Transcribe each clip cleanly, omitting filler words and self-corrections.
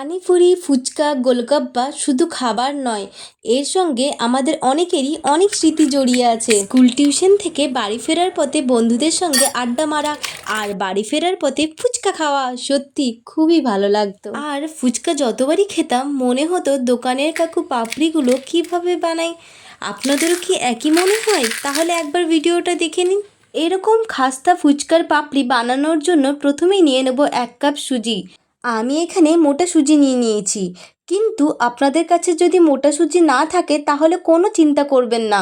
পানিপুরি, ফুচকা, গোলগাপ্পা শুধু খাবার নয়, এর সঙ্গে আমাদের অনেকেরই অনেক স্মৃতি জড়িয়ে আছে। স্কুল টিউশন থেকে বাড়ি ফেরার পথে বন্ধুদের সঙ্গে আড্ডা মারা আর বাড়ি ফেরার পথে ফুচকা খাওয়া সত্যি খুবই ভালো লাগতো। আর ফুচকা যতবারই খেতাম মনে হতো দোকানের কাকু পাপড়িগুলো কিভাবে বানায়। আপনাদেরও কি একই মনে হয়? তাহলে একবার ভিডিওটা দেখে নিন। এরকম খাস্তা ফুচকার পাপড়ি বানানোর জন্য প্রথমেই নিয়ে নেব 1 কাপ সুজি। আমি এখানে মোটা সুজি নিয়ে নিয়েছি, কিন্তু আপনাদের কাছে যদি মোটা সুজি না থাকে তাহলে কোনো চিন্তা করবেন না,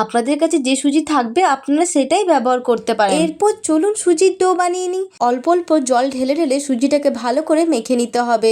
আপনাদের কাছে যে সুজি থাকবে আপনারা সেটাই ব্যবহার করতে পারেন। এরপর চলুন সুজির ডো বানিয়ে নিই। অল্প অল্প জল ঢেলে ঢেলে সুজিটাকে ভালো করে মেখে নিতে হবে,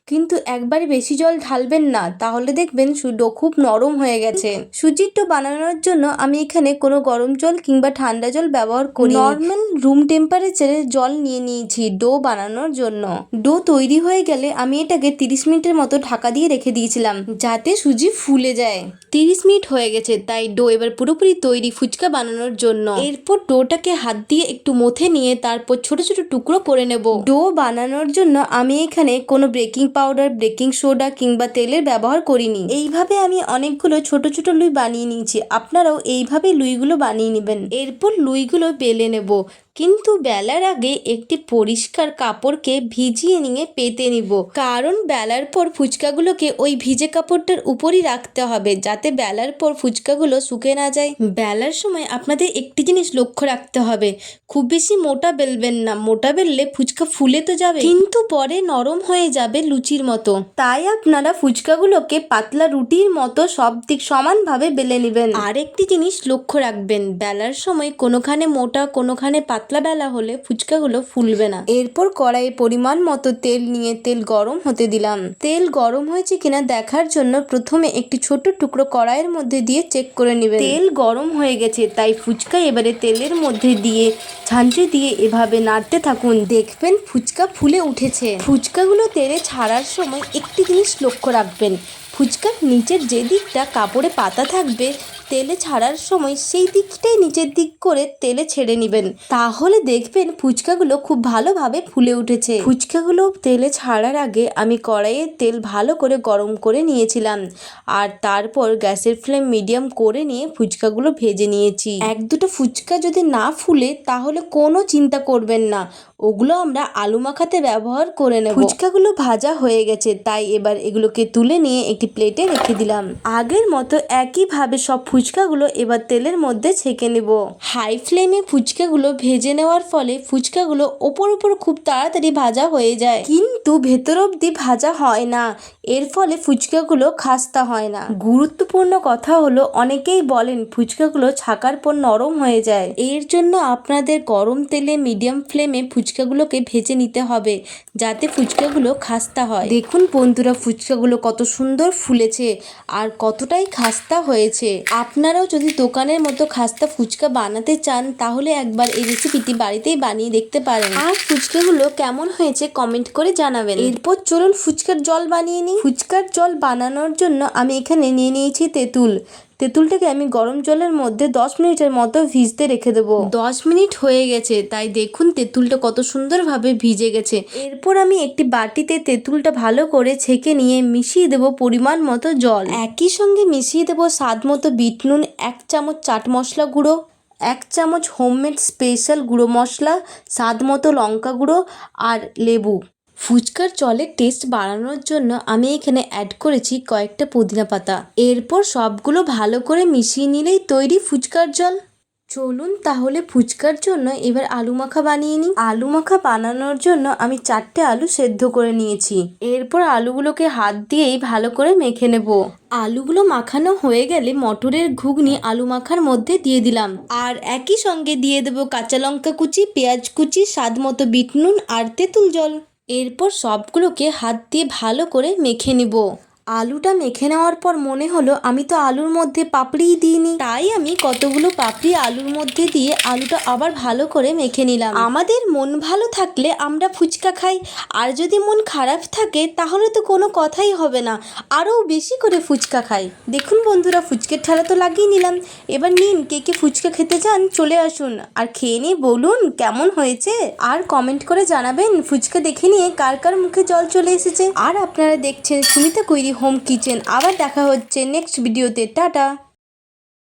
কিন্তু একবারে বেশি জল ঢালবেন না, তাহলে দেখবেন ডো খুব নরম হয়ে গেছে। সুজির ডো বানানোর জন্য আমি এখানে কোনো গরম জল কিংবা ঠান্ডা জল ব্যবহার করি, নর্মাল রুম টেম্পারেচারে জল নিয়ে নিয়েছি ডো বানানোর জন্য। ডো তৈরি হয়ে গেলে আমি এটাকে 30 মিনিটের মতো ঢাকা দিয়ে রেখে দিয়েছিলাম যাতে সুজি ফুলে যায়। 30 মিনিট হয়ে গেছে, তাই ডো এবার পুরোপুরি তৈরি ফুচকা বানানোর জন্য। এরপর ডোটাকে হাত দিয়ে একটু মথে নিয়ে তারপর ছোট ছোট টুকরো করে নেব। ডো বানানোর জন্য আমি এখানে কোনো বেকিং পাউডার, বেকিং সোডা কিংবা তেলের ব্যবহার করিনি। এইভাবে আমি অনেকগুলো ছোট ছোট লুই বানিয়ে নিয়েছি, আপনারাও এইভাবে লুইগুলো বানিয়ে নেবেন। এরপর লুইগুলো বেলে নেব, কিন্তু বেলার আগে একটি পরিষ্কার কাপড়কে ভিজিয়ে নিয়ে পেতে নিব, কারণ বেলার পর ফুচকাগুলোকে ওই ভিজে কাপড়টার উপরই রাখতে হবে যাতে বেলার পর ফুচকাগুলো শুকে না যায়। বেলার সময় আপনাদের একটি জিনিস লক্ষ্য রাখতে হবে, খুব বেশি মোটা বেলবেন না, মোটা বেললে ফুচকা ফুলে তো যাবে কিন্তু পরে নরম হয়ে যাবে লুচির মতো। তাই আপনারা ফুচকাগুলোকে পাতলা রুটির মতো সব দিক সমানভাবে বেলে নেবেন। আর একটি জিনিস লক্ষ্য রাখবেন, বেলার সময় কোনোখানে মোটা কোনোখানে পাতলা বেলা হলে ফুচকাগুলো ফুলবে না। এরপর কড়াইয়ে পরিমাণ মতো তেল নিয়ে তেল গরম হতে দিলাম। তেল গরম হয়েছে কিনা দেখার জন্য প্রথমে একটি ছোট টুকরো কড়াইয়ের মধ্যে দিয়ে চেক করে নেবেন। তেল গরম হয়ে গেছে, তাই ফুচকা এবারে তেলের মধ্যে দিয়ে ঝাঁঝরি দিয়ে এভাবে নাড়তে থাকুন, দেখবেন ফুচকা ফুলে উঠেছে। ফুচকাগুলো তেলে ছাড়ার সময় একটি জিনিস লক্ষ্য রাখবেন, ফুচকার নিচের যে দিকটা কাপড়ে পাতা থাকবে তেলে ছাড়ার সময় সেই দিকটাই নিচের দিক করে তেলে ছেড়ে নেবেন, তাহলে দেখবেন ফুচকাগুলো খুব ভালোভাবে ফুলে উঠেছে। ফুচকাগুলো তেলে ছাড়ার আগে আমি কড়াইয়ে তেল ভালো করে গরম করে নিয়েছিলাম, আর তারপর গ্যাসের ফ্লেম মিডিয়াম করে নিয়ে ফুচকাগুলো ভেজে নিয়েছি। 1-2টো ফুচকা যদি না ফুলে তাহলে কোনো চিন্তা করবেন না, ওগুলো আমরা আলু মাখাতে ব্যবহার করে নেব। ফুচকাগুলো ভাজা হয়ে গেছে, তাই এবার এগুলোকে তুলে নিয়ে একটি প্লেটে রেখে দিলাম। আগের মতো একইভাবে সব ফুচকাগুলো এবার তেলের মধ্যে ছেঁকে নেব। হাই ফ্লেমে ফুচকাগুলো ভেজে নেওয়ার ফলে ফুচকাগুলো ওপর খুব তাড়াতাড়ি ভাজা হয়ে যায়, কিন্তু ভেতর অবধি ভাজা হয় না, এর ফলে ফুচকাগুলো খাস্তা হয় না। গুরুত্বপূর্ণ কথা হলো, অনেকেই বলেন ফুচকাগুলো ছাকার পর নরম হয়ে যায়, এর জন্য আপনাদের গরম তেলে মিডিয়াম ফ্লেমে ফুচকাগুলোকে ভেজে নিতে হবে যাতে ফুচকাগুলো খাস্তা হয়। দেখুন বন্ধুরা, ফুচকাগুলো কত সুন্দর ফুলেছে আর কতটাই খাস্তা হয়েছে। আপনারাও যদি দোকানের মতো খাস্তা ফুচকা বানাতে চান তাহলে একবার এই রেসিপিটি বাড়িতেই বানিয়ে দেখতে পারেন। আর ফুচকাগুলো কেমন হয়েছে কমেন্ট করে জানাবেন। এরপর চলুন ফুচকার জল বানিয়ে নিই। ফুচকার জল বানানোর জন্য আমি এখানে নিয়ে নিয়েছি তেঁতুল। তেঁতুলটাকে আমি গরম জলের মধ্যে 10 মিনিটের মতো ভিজতে রেখে দেবো। 10 মিনিট হয়ে গেছে, তাই দেখুন তেঁতুলটা কত সুন্দরভাবে ভিজে গেছে। এরপর আমি একটি বাটিতে তেঁতুলটা ভালো করে ছেঁকে নিয়ে মিশিয়ে দেবো পরিমাণ মতো জল। একই সঙ্গে মিশিয়ে দেবো স্বাদ মতো বিট নুন, 1 চামচ চাট মশলা গুঁড়ো, 1 চামচ হোমমেড স্পেশাল গুঁড়ো মশলা, স্বাদ মতো লঙ্কা গুঁড়ো আর লেবু। ফুচকার জলের টেস্ট বাড়ানোর জন্য আমি এখানে অ্যাড করেছি কয়েকটা পুদিনা পাতা। এরপর সবগুলো ভালো করে মিশিয়ে নিলেই তৈরি ফুচকার জল। চলুন তাহলে ফুচকার জন্য এবার আলু মাখা বানিয়ে নিই। আলু মাখা বানানোর জন্য আমি 4টে আলু সেদ্ধ করে নিয়েছি। এরপর আলুগুলোকে হাত দিয়েই ভালো করে মেখে নেব। আলুগুলো মাখানো হয়ে গেলে মটরের ঘুগনি আলু মাখার মধ্যে দিয়ে দিলাম, আর একই সঙ্গে দিয়ে দেবো কাঁচা লঙ্কা কুচি, পেঁয়াজ কুচি, স্বাদ মতো বিট নুন আর তেঁতুল জল। এরপর সবগুলোকে হাত দিয়ে ভালো করে মেখে নিব। আলুটা মেখে নেওয়ার পর মনে হলো আমি তো আলুর মধ্যে পাপড়িই দিইনি, তাই আমি কতগুলো পাপড়ি আলুর মধ্যে দিয়ে আলুটা আবার ভালো করে মেখে নিলাম। আমাদের মন ভালো থাকলে আমরা ফুচকা খাই, আর যদি মন খারাপ থাকে তাহলে তো কোনো কথাই হবে না, আরও বেশি করে ফুচকা খাই। দেখুন বন্ধুরা, ফুচকের ঠেলা তো লাগিয়ে নিলাম। এবার নিন, কে কে ফুচকা খেতে চান চলে আসুন, আর খেয়ে নিয়ে বলুন কেমন হয়েছে, আর কমেন্ট করে জানাবেন ফুচকা দেখে নিয়ে কার কার মুখে জল চলে এসেছে। আর আপনারা দেখছেন সুমিতা কৈরি হোম কিচেন। আবার দেখা হচ্ছে নেক্সট ভিডিওতে। টাটা।